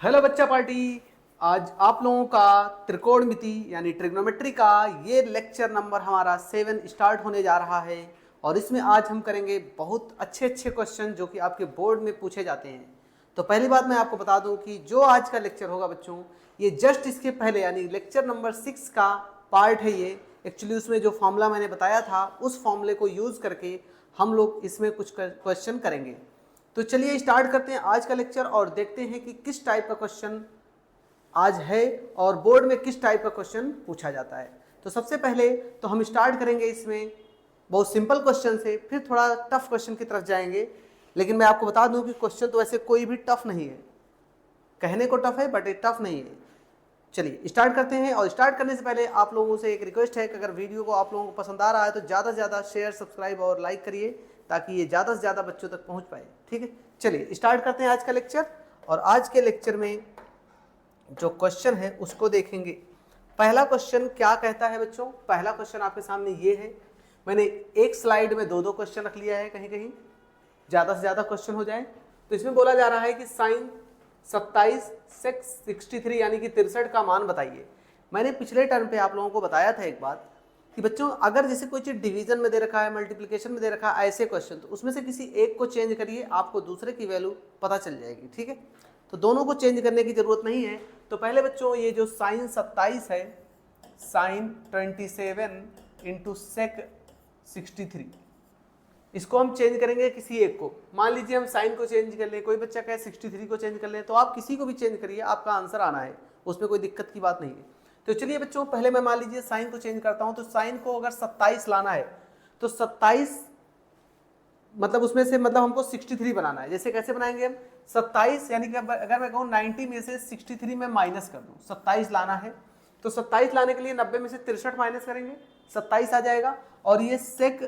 Hello बच्चा party. आज आप लोगों का त्रिकोणमिति यानी ट्रिग्नोमेट्री का ये लेक्चर नंबर हमारा 7 स्टार्ट होने जा रहा है और इसमें आज हम करेंगे बहुत अच्छे अच्छे क्वेश्चन जो कि आपके बोर्ड में पूछे जाते हैं। तो पहली बात मैं आपको बता दूं कि जो आज का लेक्चर होगा बच्चों, ये जस्ट इसके पहले यानी लेक्चर नंबर 6 का पार्ट है। ये एक्चुअली उसमें जो फॉर्मूला मैंने बताया था उस फॉर्मूले को यूज़ करके हम लोग इसमें कुछ क्वेश्चन करेंगे। तो चलिए स्टार्ट करते हैं आज का लेक्चर और देखते हैं कि किस टाइप का क्वेश्चन आज है और बोर्ड में किस टाइप का क्वेश्चन पूछा जाता है। तो सबसे पहले तो हम स्टार्ट करेंगे इसमें बहुत सिंपल क्वेश्चन से, फिर थोड़ा टफ क्वेश्चन की तरफ जाएंगे। लेकिन मैं आपको बता दूं कि क्वेश्चन तो वैसे कोई भी टफ नहीं है, कहने को टफ है बट ये टफ नहीं है। चलिए स्टार्ट करते हैं। और स्टार्ट करने से पहले आप लोगों से एक रिक्वेस्ट है कि अगर वीडियो को आप लोगों को पसंद आ रहा है तो ज़्यादा से ज़्यादा शेयर, सब्सक्राइब और लाइक करिए ताकि ये ज़्यादा से ज़्यादा बच्चों तक पहुंच पाए। ठीक है, चलिए स्टार्ट करते हैं आज का लेक्चर। और आज के लेक्चर में जो क्वेश्चन है उसको देखेंगे। पहला क्वेश्चन क्या कहता है बच्चों? पहला क्वेश्चन आपके सामने ये है। मैंने एक स्लाइड में दो क्वेश्चन रख लिया है, कहीं कहीं ज़्यादा से ज़्यादा क्वेश्चन हो जाए। तो इसमें बोला जा रहा है कि साइन 27 सेक 63 यानी कि 63 का मान बताइए। मैंने पिछले टर्म पे आप लोगों को बताया था एक बात कि बच्चों अगर जैसे कोई चीज़ डिवीजन में दे रखा है, मल्टीप्लिकेशन में दे रखा है, ऐसे क्वेश्चन तो उसमें से किसी एक को चेंज करिए, आपको दूसरे की वैल्यू पता चल जाएगी। ठीक है, तो दोनों को चेंज करने की जरूरत नहीं है। तो पहले बच्चों ये जो साइन 27 है, साइन 27 इंटू सेक 63, इसको हम चेंज करेंगे किसी एक को। मान लीजिए हम साइन को चेंज कर लें, कोई बच्चा कहे 63 को चेंज कर लें, तो आप किसी को भी चेंज करिए, आपका आंसर आना है, उसमें कोई दिक्कत की बात नहीं है। तो चलिए बच्चों पहले मैं मान लीजिए साइन को चेंज करता हूं। तो साइन को अगर 27 लाना है तो 27 मतलब उसमें से मतलब हमको 63 बनाना है। जैसे कैसे बनाएंगे हम? 27 यानी कि अगर मैं कहूँ 90 में से 63 में माइनस कर दूँ, 27 लाना है तो 27 लाने के लिए 90 में से 63 माइनस करेंगे, 27 आ जाएगा। और ये सेक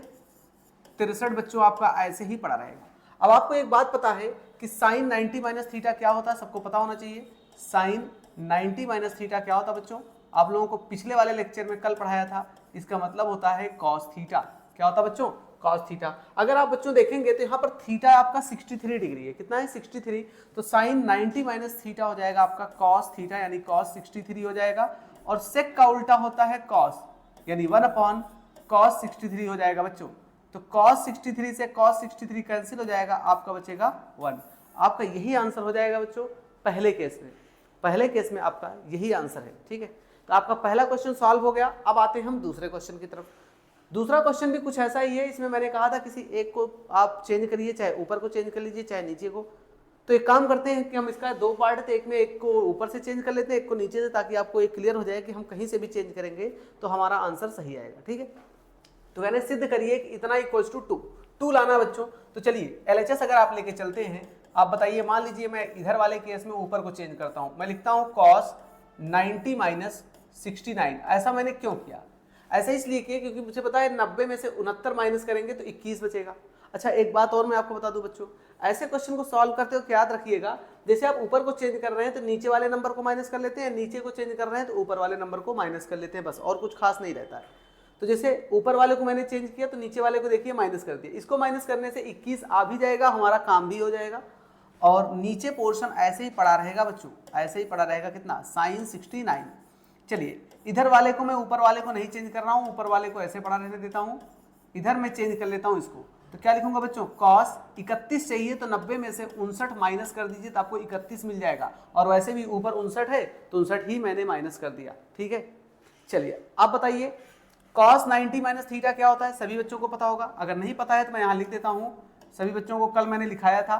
63 बच्चों आपका ऐसे ही पड़ा रहेगा। अब आपको एक बात पता है कि साइन 90 माइनस थीटा क्या होता है? सबको पता होना चाहिए। साइन 90 माइनस थीटा क्या होता है बच्चों? आप लोगों को पिछले वाले लेक्चर में कल पढ़ाया था। इसका मतलब होता है कॉस थीटा। क्या होता है बच्चों? Cos theta. अगर आप बच्चों देखेंगे तो यहाँ पर थीटा आपका 63 डिग्री है। कितना है? 63। तो साइन 90 माइनस थीटा हो जाएगा आपका कॉस थीटा यानी कॉस 63 हो जाएगा। और सेक का उल्टा होता है कॉस यानी 1 अपॉन कॉस 63 हो जाएगा बच्चों। तो cos 63 से cos 63 कैंसिल हो जाएगा, आपका बचेगा 1। आपका यही आंसर हो जाएगा बच्चों पहले केस में। पहले केस में आपका यही आंसर है। ठीक है, तो आपका पहला क्वेश्चन सॉल्व हो गया। अब आते हैं हम दूसरे क्वेश्चन की तरफ। दूसरा क्वेश्चन भी कुछ ऐसा ही है। इसमें मैंने कहा था किसी एक को आप चेंज करिए, चाहे ऊपर को चेंज कर लीजिए चाहे नीचे को। तो एक काम करते हैं कि हम इसका दो पार्ट थे, एक में एक को ऊपर से चेंज कर लेते हैं, एक को नीचे से, ताकि आपको एक क्लियर हो जाए कि हम कहीं से भी चेंज करेंगे तो हमारा आंसर सही आएगा। ठीक है, तो मैंने सिद्ध करिए कि इतना इक्वल्स टू 2 लाना बच्चों। तो चलिए एलएचएस अगर आप लेके चलते हैं, आप बताइए। मान लीजिए मैं इधर वाले केस में ऊपर को चेंज करता हूं, मैं लिखता हूं cos 90 माइनस 69। ऐसा मैंने क्यों किया? ऐसा इसलिए किया क्योंकि मुझे पता है 90 में से 69 माइनस करेंगे तो 21 बचेगा। अच्छा एक बात और मैं आपको बता दूं बच्चों, ऐसे क्वेश्चन को सॉल्व करते हो याद रखिएगा, जैसे आप ऊपर को चेंज कर रहे हैं तो नीचे वाले नंबर को माइनस कर लेते हैं, नीचे को चेंज कर रहे हैं तो ऊपर वाले नंबर को माइनस कर लेते हैं, बस और कुछ खास नहीं रहता है। तो जैसे ऊपर वाले को मैंने चेंज किया तो नीचे वाले को देखिए माइनस कर दिया, इसको माइनस करने से 21 आ भी जाएगा, हमारा काम भी हो जाएगा। और नीचे पोर्शन ऐसे ही पड़ा रहेगा बच्चों, ऐसे ही पड़ा रहेगा। कितना? साइन 69। चलिए इधर वाले को मैं ऊपर वाले को नहीं चेंज कर रहा हूँ, ऊपर वाले को ऐसे पड़ा रहने देता हूँ, इधर मैं चेंज कर लेता हूँ इसको। तो क्या लिखूंगा बच्चों? cos 31 चाहिए तो 90 में से 59 माइनस कर दीजिए तो आपको 31 मिल जाएगा। और वैसे भी ऊपर 59 है तो 59 ही मैंने माइनस कर दिया। ठीक है, चलिए आप बताइए cos 90 माइनस थीटा क्या होता है? सभी बच्चों को पता होगा। अगर नहीं पता है तो मैं यहाँ लिख देता हूँ, सभी बच्चों को कल मैंने लिखाया था,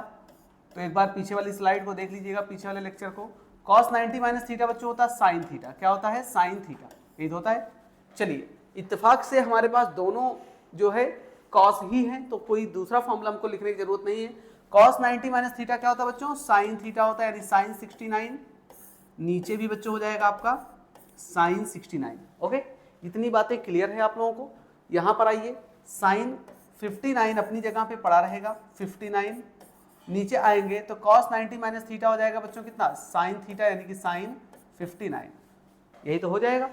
तो एक बार पीछे वाली स्लाइड को देख लीजिएगा, पीछे वाले लेक्चर को। cos 90 माइनस थीटा बच्चों होता है साइन थीटा। क्या होता है? साइन थीटा, यही तो होता है। चलिए इत्तेफाक से हमारे पास दोनों जो है cos ही है, तो कोई दूसरा फॉर्मूला हमको लिखने की जरूरत नहीं है। cos 90 माइनस थीटा क्या होता है बच्चों? साइन थीटा होता है, यानी साइन 69। नीचे भी बच्चों हो जाएगा आपका साइन 69। ओके, इतनी बातें क्लियर है आप लोगों को? यहाँ पर आइए, साइन 59 अपनी जगह पे पड़ा रहेगा, 59। नीचे आएंगे तो cos 90 माइनस थीटा हो जाएगा बच्चों कितना? साइन थीटा यानी कि साइन 59। यही तो हो जाएगा।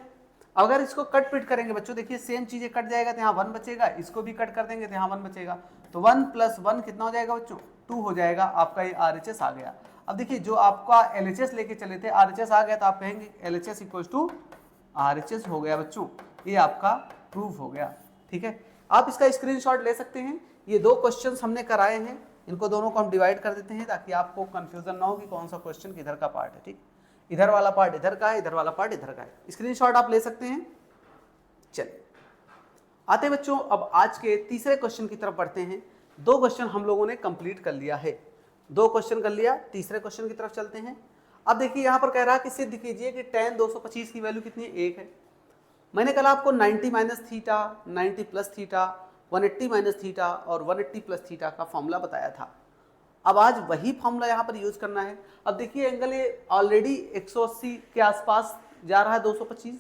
अगर इसको कट पिट करेंगे बच्चों, देखिए सेम चीजें कट जाएगा तो यहाँ 1 बचेगा, इसको भी कट कर देंगे तो यहाँ 1 बचेगा। तो 1 + 1 कितना हो जाएगा बच्चों? 2 हो जाएगा। आपका ये RHS आ गया। अब देखिए जो आपका LHS लेके चले थे, RHS आ गया तो आप कहेंगे LHS इक्वल टू RHS हो गया बच्चों, ये आपका प्रूफ हो गया। ठीक है, आप इसका स्क्रीनशॉट ले सकते हैं। ये दो क्वेश्चंस हमने कराए हैं, इनको दोनों को हम डिवाइड कर देते हैं ताकि आपको कंफ्यूजन ना हो कि कौन सा क्वेश्चन किधर का पार्ट है। ठीक, इधर वाला पार्ट इधर का है, इधर वाला पार्ट इधर का है। स्क्रीनशॉट आप ले सकते हैं। चलिए आते हैं बच्चों, अब आज के तीसरे क्वेश्चन की तरफ बढ़ते हैं। दो क्वेश्चन हम लोगों ने कंप्लीट कर लिया है, दो क्वेश्चन कर लिया, तीसरे क्वेश्चन की तरफ चलते हैं। अब देखिए यहाँ पर कह रहा है कि सिद्ध कीजिए कि tan 225 की वैल्यू कितनी है, 1 है। मैंने कल आपको 90 minus theta, 90 plus theta, 180 minus theta और 180 प्लस थीटा का फॉर्मूला बताया था। अब आज वही फॉर्मूला यहाँ पर यूज करना है। अब देखिए एंगल ये ऑलरेडी 180 के आसपास जा रहा है 225,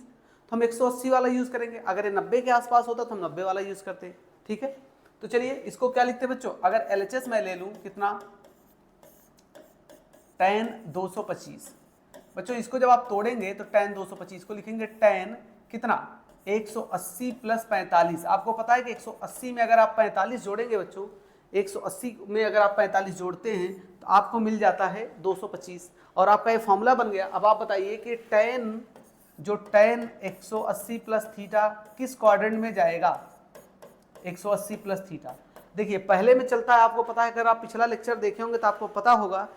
तो हम 180 वाला यूज करेंगे। अगर ये 90 के आसपास होता तो हम 90 वाला यूज करते। ठीक है, तो चलिए इसको क्या लिखते हैं बच्चों, अगर LHS मैं ले लूं कितना, tan 225। बच्चों इसको जब आप तोड़ेंगे तो tan 225 को लिखेंगे tan कितना, 180 प्लस 45। आपको पता है कि 180 में अगर आप 45 जोड़ेंगे बच्चों, 180 में अगर आप 45 जोड़ते हैं तो आपको मिल जाता है 225 और आपका ये फॉर्मूला बन गया। अब आप बताइए कि tan 180 प्लस थीटा किस क्वाड्रेंट में जाएगा, 180 प्लस थीटा। देखिए पहले में चलता है, आपको पता है, अगर आप पिछला लेक्चर देखे होंगे तो आपको पता होगा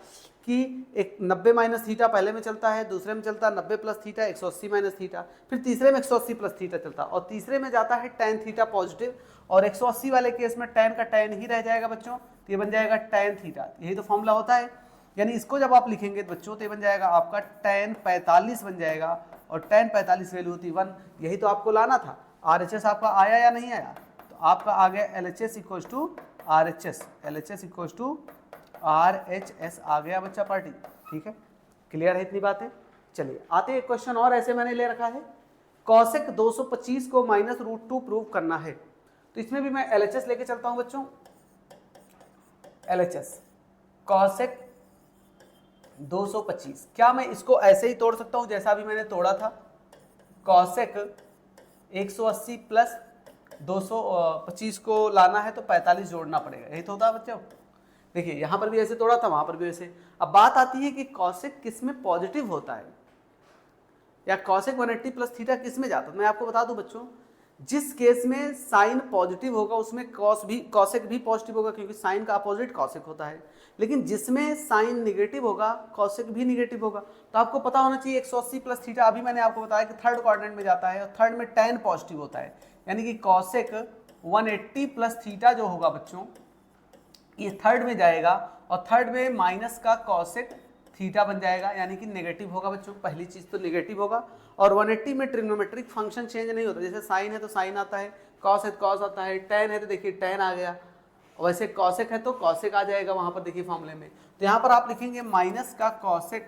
कि एक 90 माइनस थीटा पहले में चलता है, दूसरे में चलता है 90 प्लस थीटा, 180 माइनस थीटा, फिर तीसरे में 180 प्लस थीटा चलता है और तीसरे में जाता है tan थीटा पॉजिटिव। और 180 वाले केस में tan का tan ही रह जाएगा बच्चों, तो ये बन जाएगा tan थीटा। यही तो फॉर्मूला होता है, यानी इसको जब आप लिखेंगे बच्चों तो ये बन जाएगा आपका tan 45 बन जाएगा और tan 45 वैल्यू होती 1। यही तो आपको लाना था। RHS आपका आया या नहीं आया, तो आपका आ गया LHS equal to RHS, LHS equal to RHS आ गया बच्चा पार्टी। ठीक है, क्लियर है इतनी बातें। चलिए आते हैं, क्वेश्चन और ऐसे मैंने ले रखा है, कॉसेक 225 को -√2 प्रूव करना है। तो इसमें भी मैं LHS लेके चलता हूं बच्चों, LHS कॉसेक 225। क्या मैं इसको ऐसे ही तोड़ सकता हूं जैसा अभी मैंने तोड़ा था, कॉसेक 180 प्लस 225 को लाना है तो 45 जोड़ना पड़ेगा, यही तो होता है बच्चों। देखिए यहाँ पर भी ऐसे तोड़ा था, वहां पर भी ऐसे। अब बात आती है कि कॉसेक किस में पॉजिटिव होता है या कॉसेक 180 प्लस थीटा किस में जाता है। मैं आपको बता दूं बच्चों, जिस केस में साइन पॉजिटिव होगा उसमें कॉसेक भी पॉजिटिव होगा, क्योंकि साइन का अपोजिट कॉसेक होता है। लेकिन जिसमें साइन निगेटिव होगा कॉसेक भी निगेटिव होगा। तो आपको पता होना चाहिए 180 प्लस थीटा, अभी मैंने आपको बताया कि थर्ड क्वाड्रेंट में जाता है और थर्ड में tan पॉजिटिव होता है, यानी कि कॉसेक 180 प्लस थीटा जो होगा बच्चों ये थर्ड में जाएगा और थर्ड में माइनस का कॉसेक थीटा बन जाएगा, यानी कि नेगेटिव होगा बच्चों। पहली चीज तो नेगेटिव होगा। और 180 में ट्रिग्नोमेट्रिक फंक्शन चेंज नहीं होता, जैसे साइन है तो साइन आता है, कॉस है तो कॉस आता है, tan है तो देखिए tan आ गया, वैसे कॉसेक है तो कॉसेक आ जाएगा वहां पर, देखिए फॉर्मूले में। तो यहाँ पर आप लिखेंगे माइनस का कॉसेक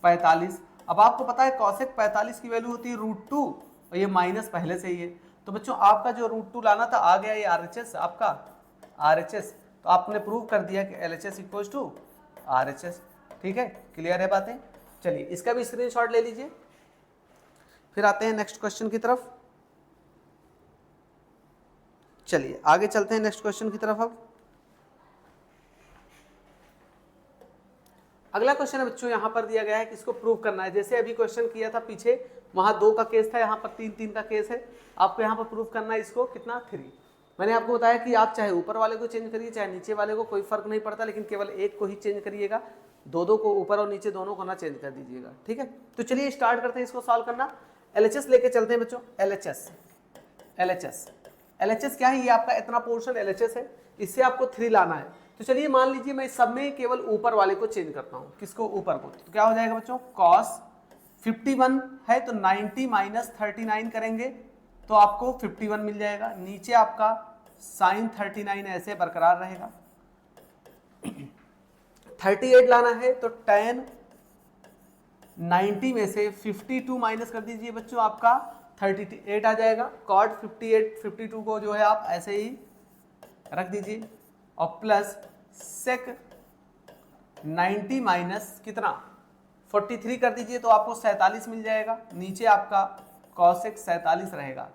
45। अब आपको पता है कॉसेक 45 की वैल्यू होती है √2 और ये माइनस पहले से ही है, तो बच्चों आपका जो √2 लाना था आ गया, ये RHS आपका RHS। तो आपने प्रूव कर दिया कि LHS इक्वल टू RHS। ठीक है, क्लियर है बातें। चलिए इसका भी स्क्रीनशॉट ले लीजिए, फिर आते हैं नेक्स्ट क्वेश्चन की तरफ। चलिए आगे चलते हैं नेक्स्ट क्वेश्चन की तरफ। अब अगला क्वेश्चन है बच्चों, यहाँ पर दिया गया है कि इसको प्रूव करना है। जैसे अभी क्वेश्चन किया था पीछे, वहां 2 का केस था, यहाँ पर 3 का केस है। आपको यहाँ पर प्रूव करना है इसको कितना, 3। मैंने आपको बताया कि आप चाहे ऊपर वाले को चेंज करिए चाहे नीचे वाले को, कोई फर्क नहीं पड़ता, लेकिन केवल एक को ही चेंज करिएगा, दो को ऊपर और नीचे दोनों को ना चेंज कर दीजिएगा। ठीक है, तो चलिए स्टार्ट करते हैं इसको सॉल्व करना। LHS लेके चलते हैं बच्चों, LHS क्या है, ये आपका इतना पोर्शन LHS है, इससे आपको 3 लाना है। तो चलिए मान लीजिए मैं सब में केवल ऊपर वाले को चेंज करता हूँ, किसको, ऊपर को। तो क्या हो जाएगा बच्चों, कॉस 51 है तो 90 माइनस 39 करेंगे तो आपको 51 मिल जाएगा। नीचे आपका साइन 39 ऐसे बरकरार रहेगा। 38 लाना है तो tan 90 में से 52 माइनस कर दीजिए बच्चों, आपका 38 आ जाएगा। cot 52 को जो है आप ऐसे ही रख दीजिए और प्लस sec 90 माइनस कितना 43 कर दीजिए तो आपको 47 मिल जाएगा। नीचे आपका cosec 47 रहेगा,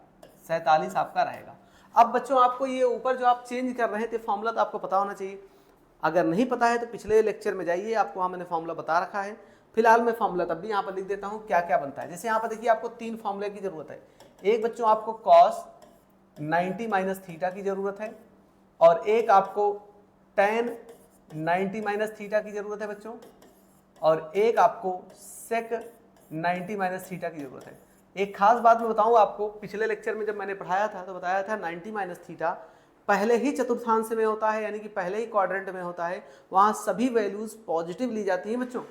47 आपका रहेगा। अब बच्चों आपको ये ऊपर जो आप चेंज कर रहे थे फॉर्मूला तो आपको पता होना चाहिए। अगर नहीं पता है तो पिछले लेक्चर में जाइए, आपको वहाँ मैंने फॉर्मूला बता रखा है। फिलहाल मैं फॉर्मूला तब भी यहाँ पर लिख देता हूँ क्या क्या बनता है। जैसे यहाँ पर देखिए आपको 3 फॉर्मूले की जरूरत है। एक बच्चों आपको कॉस 90 माइनस थीटा की जरूरत है, और एक आपको टेन 90 माइनस थीटा की जरूरत है बच्चों, और एक आपको सेक 90 माइनस थीटा की जरूरत है। एक खास बात मैं बताऊं आपको, पिछले लेक्चर में जब मैंने पढ़ाया था तो बताया था 90 माइनस थीटा पहले ही चतुर्थांश में होता है, यानी कि पहले ही क्वाड्रेंट में होता है, वहां सभी वैल्यूज पॉजिटिव ली जाती हैं बच्चों।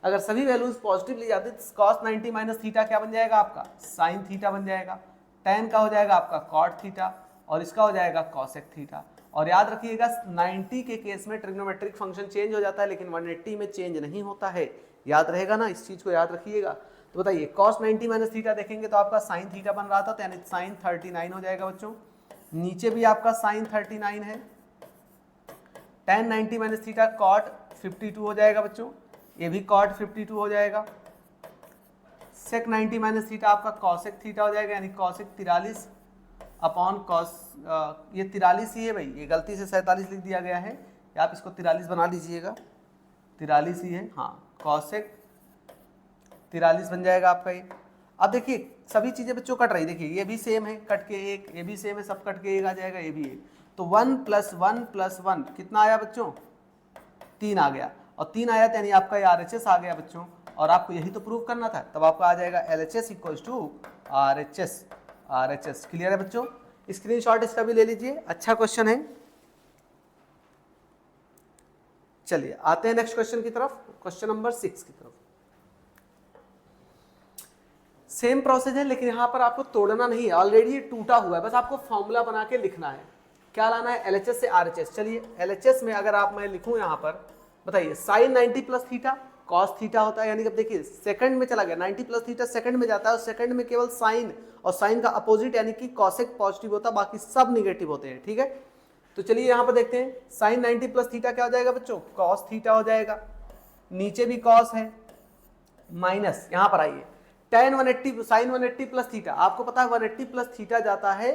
अगर सभी वैल्यूज पॉजिटिव ली जाती है तो कॉस 90 माइनस थीटा क्या बन जाएगा आपका, साइन थीटा बन जाएगा। टेन का हो जाएगा आपका कॉट थीटा, और इसका हो जाएगा कॉसेक थीटा। और याद रखिएगा 90 के केस में ट्रिग्नोमेट्रिक फंक्शन चेंज हो जाता है, लेकिन 180 में चेंज नहीं होता है। याद रहेगा ना, इस चीज को याद रखिएगा। तो बताइए cos 90 माइनस थीटा देखेंगे तो आपका साइन थीटा बन रहा था, तो यानी साइन 39 हो जाएगा बच्चों। नीचे भी आपका साइन 39 है। tan 90 माइनस थीटा cot 52 हो जाएगा बच्चों, ये भी cot 52 हो जाएगा। sec 90 माइनस थीटा आपका cosec थीटा हो जाएगा, यानी cosec 43 अपॉन cos, ये 43 ही है भाई, ये गलती से 47 लिख दिया गया है, या आप इसको 43 बना लीजिएगा, 43 ही है। हाँ, cosec 43 बन जाएगा आपका ये। अब देखिए सभी चीजें बच्चों कट रही, देखिए ये भी सेम है, कट के एक, ये भी सेम है, सब कट के एक आ जाएगा, ये भी एक। तो 1 + 1 + 1 कितना आया बच्चों, 3 आ गया, और 3 आया यानी आपका ये RHS आ गया बच्चों। और आपको यही तो प्रूव करना था, तब आपका आ जाएगा LHS = RHS। RHS क्लियर है बच्चों, स्क्रीनशॉट इसका भी ले लीजिए, अच्छा क्वेश्चन है। चलिए आते हैं नेक्स्ट क्वेश्चन की तरफ, क्वेश्चन नंबर 6 की तरफ। सेम प्रोसेस है, लेकिन यहाँ पर आपको तोड़ना नहीं है, ऑलरेडी ये टूटा हुआ है, बस आपको फॉर्मूला बना के लिखना है। क्या लाना है, LHS से RHS। चलिए LHS में अगर आप मैं लिखूं यहाँ पर, बताइए sine 90 plus theta cos theta होता है, यानी कि देखिए सेकंड में चला गया, 90 प्लस थीटा सेकंड में जाता है, और सेकंड में केवल साइन और साइन का अपोजिट यानी कि कॉसेक पॉजिटिव होता है, बाकी सब निगेटिव होते हैं। ठीक है, तो चलिए यहाँ पर देखते हैं, साइन 90 प्लस थीटा क्या हो जाएगा बच्चों, कॉस थीटा हो जाएगा। नीचे भी कॉस है, माइनस यहाँ पर आइए tan 180 साइन 180 प्लस थीटा, आपको पता है 180 प्लस थीटा जाता है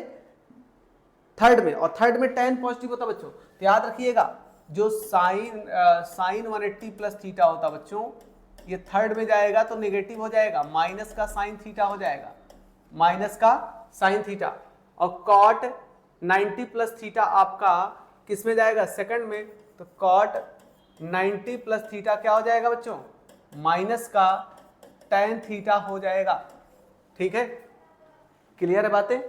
थर्ड में, और थर्ड में tan पॉजिटिव होता है बच्चों। तो याद रखिएगा जो साइन 180 प्लस थीटा होता बच्चों, ये थर्ड में जाएगा तो नेगेटिव हो जाएगा, माइनस का साइन थीटा हो जाएगा, माइनस का साइन थीटा। और कॉट 90 प्लस थीटा आपका किस में जाएगा, सेकंड में, तो कॉट 90 प्लस थीटा क्या हो जाएगा बच्चों, माइनस का tan थीटा हो जाएगा। ठीक है, क्लियर है बातें।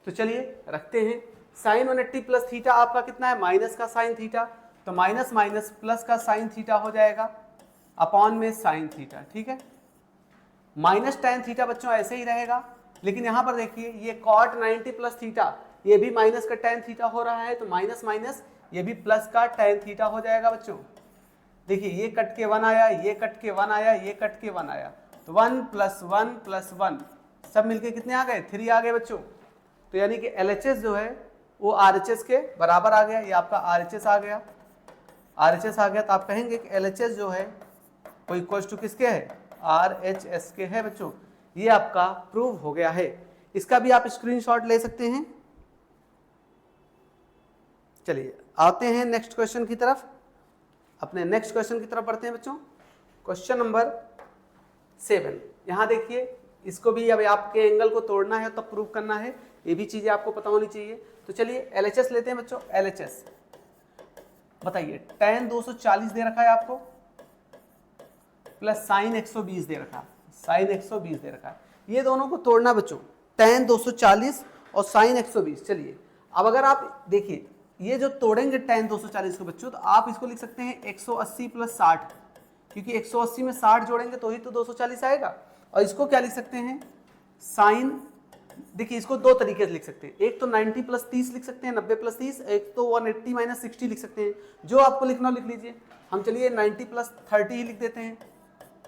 तो चलिए रखते हैं, साइन 180 प्लस थीटा आपका कितना है, माइनस का साइन थीटा, तो माइनस माइनस प्लस का साइन थीटा हो जाएगा, अपॉन में साइन थीटा। ठीक है, माइनस tan थीटा बच्चों ऐसे ही रहेगा, लेकिन यहां पर देखिए ये कॉट 90 प्लस थीटा, ये भी माइनस का tan थीटा हो रहा है, तो माइनस माइनस ये भी प्लस का tan थीटा हो जाएगा बच्चों। देखिए ये कट के 1 आया, ये कट के 1 आया, ये कट के 1 आया, तो 1 + 1 + 1 सब मिलके कितने आ गए, 3 आ गए बच्चों। तो यानी कि LHS जो है वो RHS के बराबर आ गया, ये आपका RHS आ गया, RHS आ गया। तो आप कहेंगे कि LHS जो है वो इक्वल टू किसके है, RHS के है बच्चों। ये आपका प्रूव हो गया है, इसका भी आप स्क्रीनशॉट ले सकते हैं। चलिए आते हैं नेक्स्ट क्वेश्चन की तरफ, अपने नेक्स्ट क्वेश्चन की तरफ बढ़ते हैं बच्चों। क्वेश्चन नंबर 7, यहाँ देखिए इसको भी अब आपके एंगल को तोड़ना है तब प्रूव करना है, ये भी चीजें आपको पता होनी चाहिए। तो चलिए LHS लेते हैं बच्चों। LHS बताइए, tan 240 दे रखा है आपको, प्लस साइन 120 दे रखा है, साइन 120 दे रखा है, ये दोनों को तोड़ना बच्चों, tan 240 और साइन 120। चलिए अब अगर आप देखिए ये जो तोड़ेंगे tan 240 को बच्चों, तो आप इसको लिख सकते हैं 180 + 60, क्योंकि 180 में 60 जोड़ेंगे तो ही तो 240 आएगा। और इसको क्या लिख सकते हैं, साइन, देखिए इसको दो तरीके से लिख सकते हैं, एक तो 90 + 30 लिख सकते हैं, 90 + 30, एक तो 180 - 60 लिख सकते हैं, जो आपको लिखना लिख लीजिए। हम चलिए 90 + 30 ही लिख देते हैं।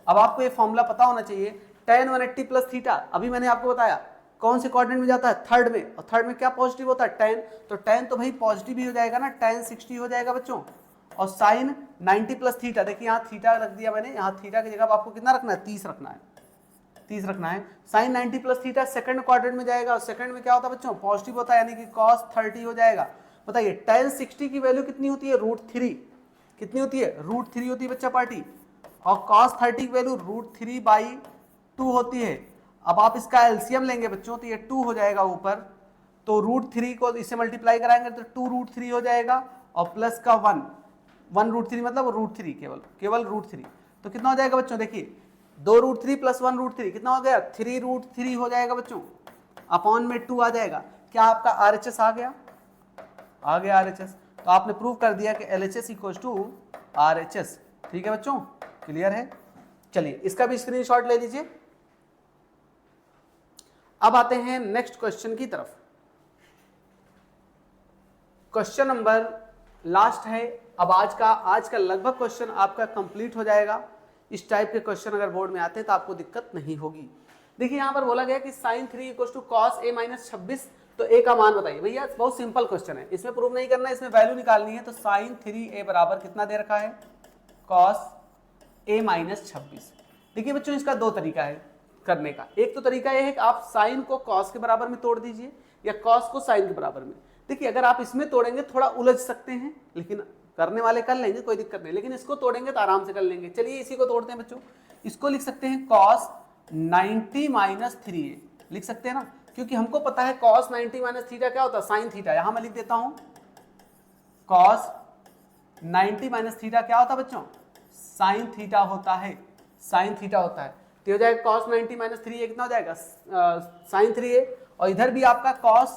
अब आपको ये फॉर्मूला पता होना चाहिए, tan 180 प्लस थीटा, अभी मैंने आपको बताया कौन से क्वाड्रेंट में जाता है, थर्ड में, और थर्ड में क्या पॉजिटिव होता है, tan, तो tan तो भाई पॉजिटिव ही हो जाएगा ना, tan 60 हो जाएगा बच्चों। और साइन 90 प्लस थीटा, देखिए यहाँ थीटा रख दिया मैंने, यहाँ थीटा की जगह आपको कितना रखना है, 30 रखना है, 30 रखना है। Sine 90 plus theta second quadrant में जाएगा, और सेकंड में क्या होता है बच्चों, पॉजिटिव होता है, यानी कि cos 30 हो जाएगा। बताइए tan 60 की वैल्यू कितनी होती है, √3, कितनी होती है, √3 होती है बच्चा पार्टी, और cos 30 की वैल्यू √3/2 होती है। अब आप इसका एलसीएम लेंगे बच्चों तो ये 2 हो जाएगा ऊपर, तो √3 को इससे मल्टीप्लाई कराएंगे तो 2√3 हो जाएगा, और प्लस का 1 √3 मतलब √3 केवल √3, तो कितना हो जाएगा बच्चों, देखिए 2√3 प्लस 1√3 कितना हो गया, 3√3 हो जाएगा बच्चों, अपॉन में 2 आ जाएगा। क्या आपका RHS आ गया, आ गया RHS, तो आपने प्रूव कर दिया कि LHS इक्वल्स टू RHS। ठीक है बच्चों, क्लियर है। चलिए इसका भी स्क्रीनशॉट ले लीजिए। अब आते हैं नेक्स्ट क्वेश्चन की तरफ। क्वेश्चन नंबर लास्ट है। अब आज का लगभग क्वेश्चन आपका कंप्लीट हो जाएगा। इस टाइप के क्वेश्चन अगर बोर्ड में आते हैं तो आपको दिक्कत नहीं होगी। देखिए यहाँ पर बोला गया कि sin 3 equals to cos a minus 26, तो a का मान बताइए। भैया बहुत सिंपल क्वेश्चन है, इसमें प्रूव नहीं करना है, इसमें वैल्यू निकालनी है। तो sin 3a बराबर कितना दे रखा है, cos a माइनस 26। देखिए बच्चों इसका दो तरीका है करने का। एक तो तरीका यह है कि आप साइन को cos के बराबर में तोड़ दीजिए, या cos को sin के बराबर में। देखिए अगर आप इसमें तोड़ेंगे थोड़ा उलझ सकते हैं, लेकिन करने वाले कर लेंगे, कोई दिक्कत नहीं, लेकिन इसको तोड़ेंगे तो आराम से कर लेंगे। चलिए इसी को तोड़ते हैं बच्चों। इसको लिख सकते हैं cos 90 माइनस 3a, लिख सकते हैं ना, क्योंकि हमको पता है cos 90 माइनस थीटा क्या होता है, साइन थीटा। यहां मैं लिख देता हूं cos 90 माइनस थीटा क्या होता है बच्चों, साइन थीटा होता है, साइन थीटा होता है। तो हो जाएगा cos 90 माइनस 3a कितना हो जाएगा, साइन 3a। और इधर भी आपका cos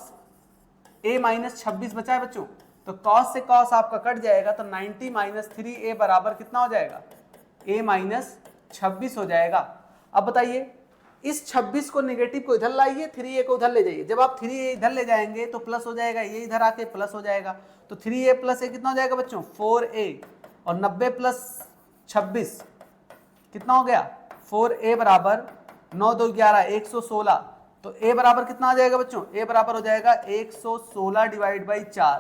a माइनस 26 बचा है बच्चों, तो cos से cos आपका कट जाएगा, तो 90 माइनस 3a बराबर कितना हो जाएगा, a माइनस 26 हो जाएगा। अब बताइए इस 26 को नेगेटिव को इधर लाइए, 3a को उधर ले जाइए। जब आप 3a इधर ले जाएंगे तो प्लस हो जाएगा, ये इधर आके प्लस हो जाएगा, तो 3a प्लस a कितना हो जाएगा बच्चों, 4a, और 90 प्लस 26 कितना हो गया, 4a बराबर 9 2 11 116। तो a बराबर कितना आ जाएगा बच्चों, a बराबर हो जाएगा 116 डिवाइड बाई 4,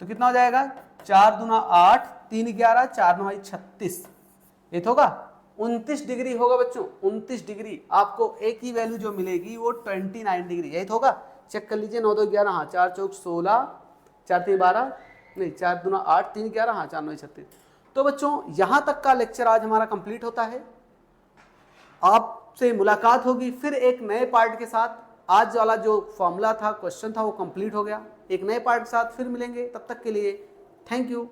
तो कितना हो जाएगा, 4 दूना 8 3 11 4 9 36, ये तो होगा 29 डिग्री होगा बच्चों, 29 डिग्री। आपको a की वैल्यू जो मिलेगी वो 29 डिग्री, यही तो होगा। चेक कर लीजिए, 9 2 11, हाँ 4 चौक 16, 4 3 12, नहीं 4 दूना 8 3 11, हाँ 4 9 36। तो बच्चों यहाँ तक का लेक्चर आज हमारा कंप्लीट होता है। आपसे मुलाकात होगी फिर एक नए पार्ट के साथ। आज वाला जो फॉर्मूला था, क्वेश्चन था, वो कंप्लीट हो गया। एक नए पार्ट के साथ फिर मिलेंगे, तब तक के लिए थैंक यू।